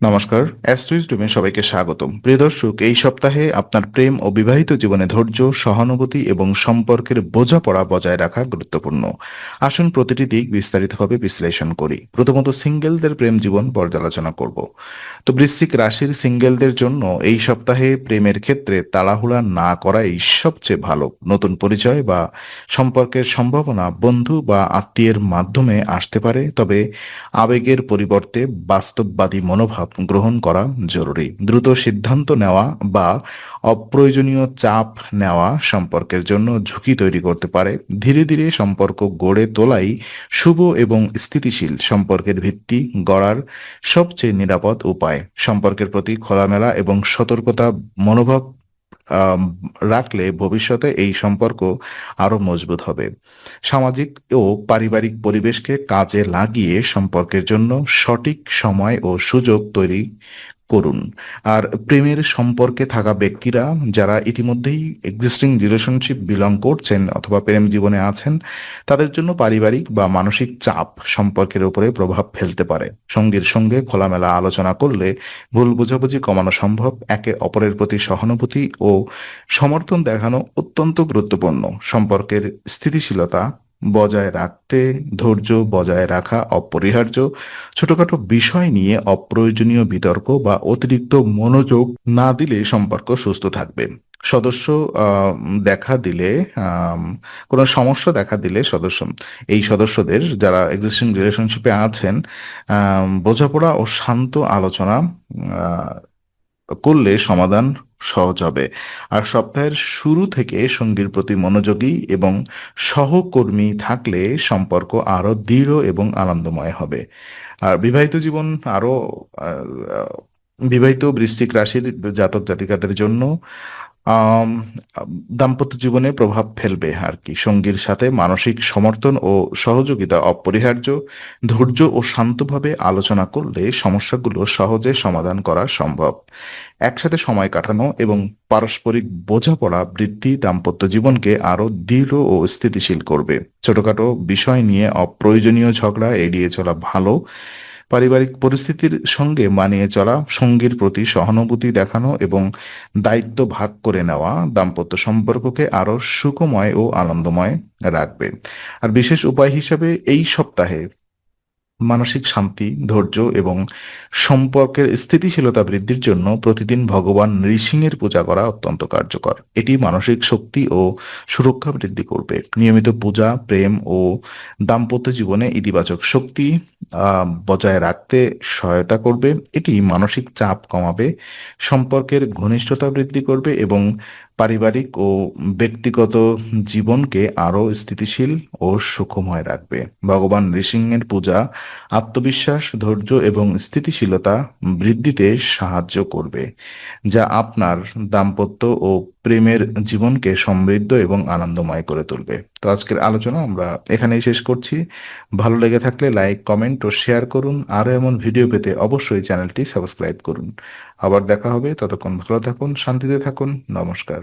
নমস্কার, অ্যাস্ট্রোইজডমে সবাইকে স্বাগতম। প্রিয় দর্শক, এই সপ্তাহে আপনার প্রেম ও বিবাহিত জীবনে ধৈর্য, সহানুভূতি এবং সম্পর্কের বোঝাপড়া বজায় রাখা গুরুত্বপূর্ণ। আসুন প্রতিটি দিক বিস্তারিতভাবে বিশ্লেষণ করি। প্রথমত সিঙ্গেলদের প্রেম জীবন পর্যালোচনা করব। তো বৃশ্চিক রাশির সিঙ্গেলদের জন্য এই সপ্তাহে প্রেমের ক্ষেত্রে তাড়াহুড়া না করাই সবচেয়ে ভালো। নতুন পরিচয় বা সম্পর্কের সম্ভাবনা বন্ধু বা আত্মীয়ের মাধ্যমে আসতে পারে, তবে আবেগের পরিবর্তে বাস্তববাদী মনোভাব গ্রহণ করা জরুরি। দ্রুত সিদ্ধান্ত নেওয়া বা অপ্রয়োজনীয় চাপ নেওয়া সম্পর্কের জন্য ঝুঁকি তৈরি করতে পারে। ধীরে ধীরে সম্পর্ক গড়ে তোলাই শুভ এবং স্থিতিশীল সম্পর্কের ভিত্তি গড়ার সবচেয়ে নিরাপদ উপায়। সম্পর্কের প্রতি খোলামেলা এবং সতর্কতা মনোভাব আম, রাখলে ভবিষ্যতে এই সম্পর্ক আরো মজবুত হবে। সামাজিক ও পারিবারিক পরিবেশকে কাজে লাগিয়ে সম্পর্কের জন্য সঠিক সময় ও সুযোগ তৈরি করুন। আর প্রেমের সম্পর্কে থাকা ব্যক্তিরা যারা ইতিমধ্যেই এক্সিস্টিং রিলেশনশিপ বিলং করছেন অথবা প্রেম জীবনে আছেন, তাদের জন্য পারিবারিক বা মানসিক চাপ সম্পর্কের উপরে প্রভাব ফেলতে পারে। সঙ্গীর সঙ্গে খোলামেলা আলোচনা করলে ভুল বোঝাবুঝি কমানো সম্ভব। একে অপরের প্রতি সহানুভূতি ও সমর্থন দেখানো অত্যন্ত গুরুত্বপূর্ণ। সম্পর্কের স্থিতিশীলতা বজায় রাখতে ধৈর্য বজায় রাখা অপরিহার্য। ছোটখাটো বিষয় নিয়ে অপ্রয়োজনীয় বিতর্ক বা অতিরিক্ত মনোযোগ না দিলে সম্পর্ক সুস্থ থাকবে। সদস্য আহ, দেখা দিলে আম, কোনো সমস্যা দেখা দিলে এই সদস্যদের যারা এক্সিস্টিং রিলেশনশিপে আছেন, বোঝাপড়া ও শান্ত আলোচনা আহ, করলে সমাধান সহজ হবে। আর সপ্তাহের শুরু থেকে সঙ্গীর প্রতি মনোযোগী এবং সহকর্মী থাকলে সম্পর্ক আরো দৃঢ় এবং আনন্দময় হবে। আর বিবাহিত জীবন আরো আহ, বিবাহিত বৃশ্চিক রাশির জাতক জাতিকাদের জন্য আম, দাম্পত্য জীবনে প্রভাব ফেলবে আর কি। সঙ্গীর সাথে মানসিক সমর্থন ও সহযোগিতা অপরিহার্য। ধৈর্য ও শান্তভাবে আলোচনা করলে সমস্যাগুলো সহজে সমাধান করা সম্ভব। একসাথে সময় কাটানো এবং পারস্পরিক বোঝাপড়া বৃদ্ধি দাম্পত্য জীবনকে আরো দৃঢ় ও স্থিতিশীল করবে। ছোটখাটো বিষয় নিয়ে অপ্রয়োজনীয় ঝগড়া এড়িয়ে চলা ভালো। পারিবারিক পরিস্থিতির সঙ্গে মানিয়ে চলা, সঙ্গীর প্রতি সহানুভূতি দেখানো এবং দায়িত্ব ভাগ করে নেওয়া দাম্পত্য সম্পর্ককে আরো সুখময় ও আনন্দময় রাখবে। আর বিশেষ উপায় হিসেবে এই সপ্তাহে মানসিক শান্তি, ধৈর্য এবং সম্পর্কের স্থিতিশীলতা বৃদ্ধির জন্য প্রতিদিন ভগবান নৃসিংহের পূজা করা অত্যন্ত কার্যকর। এটি মানসিক শক্তি ও সুরক্ষা বৃদ্ধি করবে। নিয়মিত পূজা প্রেম ও দাম্পত্য জীবনে ইতিবাচক শক্তি বজায় রাখতে সহায়তা করবে। এটি মানসিক চাপ কমাবে, সম্পর্কের ঘনিষ্ঠতা বৃদ্ধি করবে এবং পারিবারিক ও ব্যক্তিগত জীবনকে আরো স্থিতিশীল ও সুখময় রাখবে। ভগবান নৃসিংহের পূজা আত্মবিশ্বাস, ধৈর্য এবং স্থিতিশীলতা বৃদ্ধিতে সাহায্য করবে, যা আপনার দাম্পত্য ও প্রেমের জীবনকে সমৃদ্ধ এবং আনন্দময় করে তুলবে। তো আজকের আলোচনা আমরা এখানেই শেষ করছি। ভালো লেগে থাকলে লাইক, কমেন্ট ও শেয়ার করুন। আরও এমন ভিডিও পেতে অবশ্যই চ্যানেলটি সাবস্ক্রাইব করুন। আবার দেখা হবে, ততক্ষণ ভালো থাকুন, শান্তিতে থাকুন। নমস্কার।